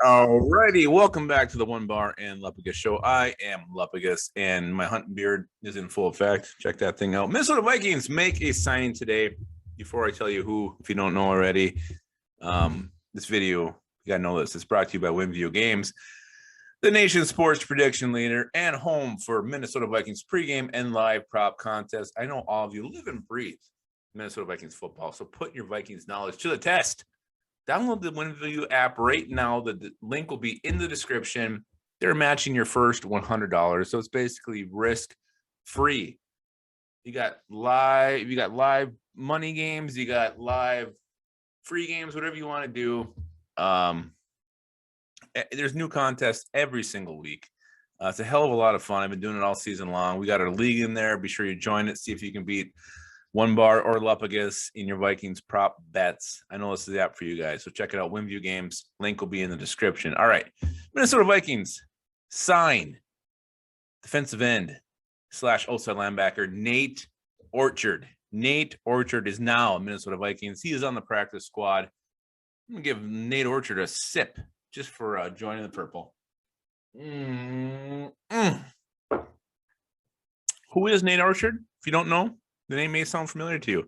Alrighty, welcome back to the One Bar and Lupagus show. I am Lupagus, and my hunting beard is in full effect. Check that thing out. Minnesota Vikings make a signing today. Before I tell you who, if you don't know already, this video, you gotta know this. It's brought to you by Win Video Games, the nation's sports prediction leader and home for Minnesota Vikings pregame and live prop contest. I know all of you live and breathe Minnesota Vikings football, so put your Vikings knowledge to the test. Download the WinView app right now. The link will be in the description. They're matching your first $100, so it's basically risk-free. You got live money games, you got live free games, whatever you want to do. There's new contests every single week. It's a hell of a lot of fun. I've been doing it all season long. We got our league in there. Be sure you join it. See if you can beat One Bar or Lupagus in your Vikings prop bets. I know this is the app for you guys, so check it out. WinView Games. Link will be in the description. All right. Minnesota Vikings sign defensive end / outside linebacker Nate Orchard. Nate Orchard is now a Minnesota Vikings. He is on the practice squad. I'm going to give Nate Orchard a sip just for joining the purple. Who is Nate Orchard? If you don't know, the name may sound familiar to you.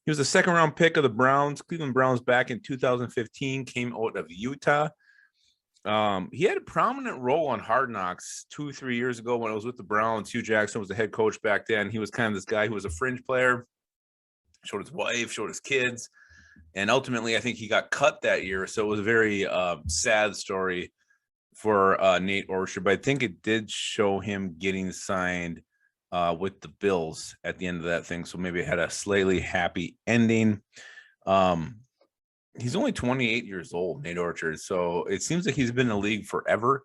He was a second-round pick of the Browns, Cleveland Browns, back in 2015, came out of Utah. He had a prominent role on Hard Knocks 2-3 years ago when I was with the Browns. Hugh Jackson was the head coach back then. He was kind of this guy who was a fringe player, showed his wife, showed his kids, and ultimately I think he got cut that year. So it was a very sad story for Nate Orchard, but I think it did show him getting signed with the Bills at the end of that thing. So maybe it had a slightly happy ending. He's only 28 years old, Nate Orchard. So it seems like he's been in the league forever,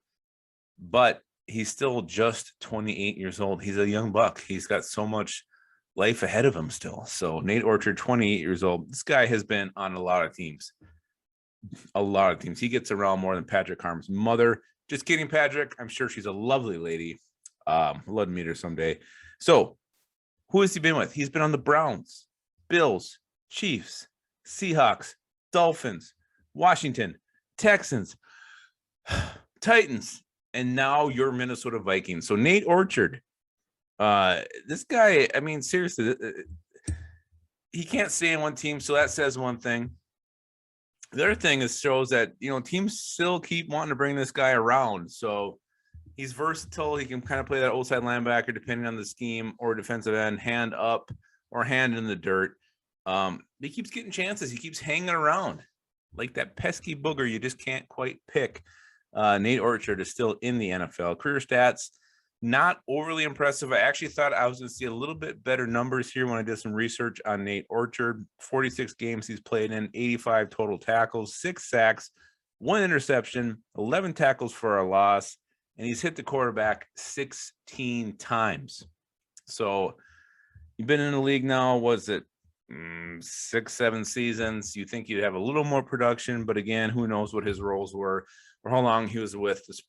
but he's still just 28 years old. He's a young buck. He's got so much life ahead of him still. So Nate Orchard, 28 years old. This guy has been on a lot of teams. A lot of teams. He gets around more than Patrick Harm's mother. Just kidding, Patrick. I'm sure she's a lovely lady. I'd love to meet her someday. So who has he been with? He's been on the Browns, Bills, Chiefs, Seahawks, Dolphins, Washington, Texans, Titans, and now your Minnesota Vikings. So Nate Orchard, this guy, I mean, seriously, he can't stay in one team, so that says one thing. The other thing is shows that, teams still keep wanting to bring this guy around. So he's versatile. He can kind of play that outside linebacker depending on the scheme, or defensive end, hand up or hand in the dirt. He keeps getting chances. He keeps hanging around like that pesky booger you just can't quite pick. Nate Orchard is still in the NFL. Career stats, not overly impressive. I actually thought I was going to see a little bit better numbers here when I did some research on Nate Orchard. 46 games he's played in, 85 total tackles, 6 sacks, 1 interception, 11 tackles for a loss, and he's hit the quarterback 16 times. So you've been in the league now, was it 6-7 seasons? You think you'd have a little more production, but again, who knows what his roles were or how long he was with this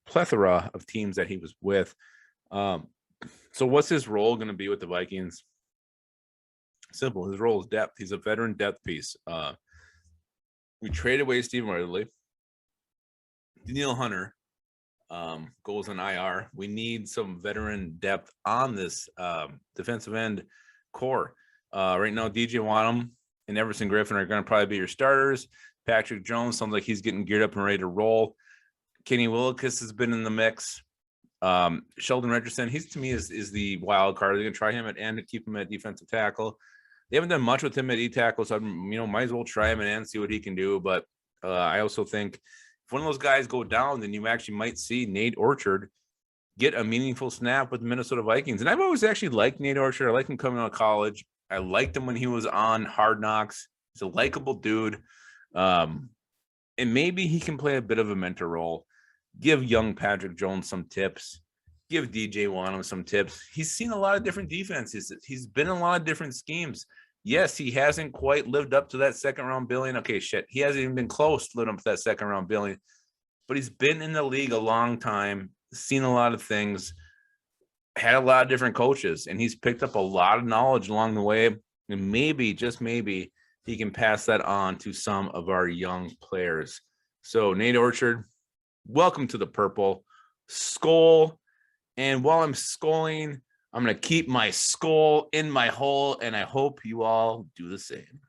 plethora of teams that he was with. So what's his role going to be with the Vikings? Simple. His role is depth. He's a veteran depth piece. We traded away Stephen Ridley. Danielle Hunter goes on IR. We need some veteran depth on this defensive end core. Right now, DJ Wanham and Everson Griffin are going to probably be your starters. Patrick Jones sounds like he's getting geared up and ready to roll. Kenny Willekes has been in the mix. Sheldon Richardson, he's to me is the wild card. They're going to try him at end to keep him at defensive tackle. They haven't done much with him at E-tackle, so might as well try him at end, see what he can do. But I also think if one of those guys go down, then you actually might see Nate Orchard get a meaningful snap with the Minnesota Vikings. And I've always actually liked Nate Orchard. I liked him coming out of college. I liked him when he was on Hard Knocks. He's a likable dude. And maybe he can play a bit of a mentor role. Give young Patrick Jones some tips. Give DJ Wanham some tips. He's seen a lot of different defenses. He's been in a lot of different schemes. Yes, he hasn't quite lived up to that second-round billing. Okay, shit. He hasn't even been close to living up to that second-round billing. But he's been in the league a long time, seen a lot of things, had a lot of different coaches, and he's picked up a lot of knowledge along the way. And maybe, just maybe, he can pass that on to some of our young players. So Nate Orchard, welcome to the purple. Skull. And while I'm skulling, I'm going to keep my skull in my hole, and I hope you all do the same.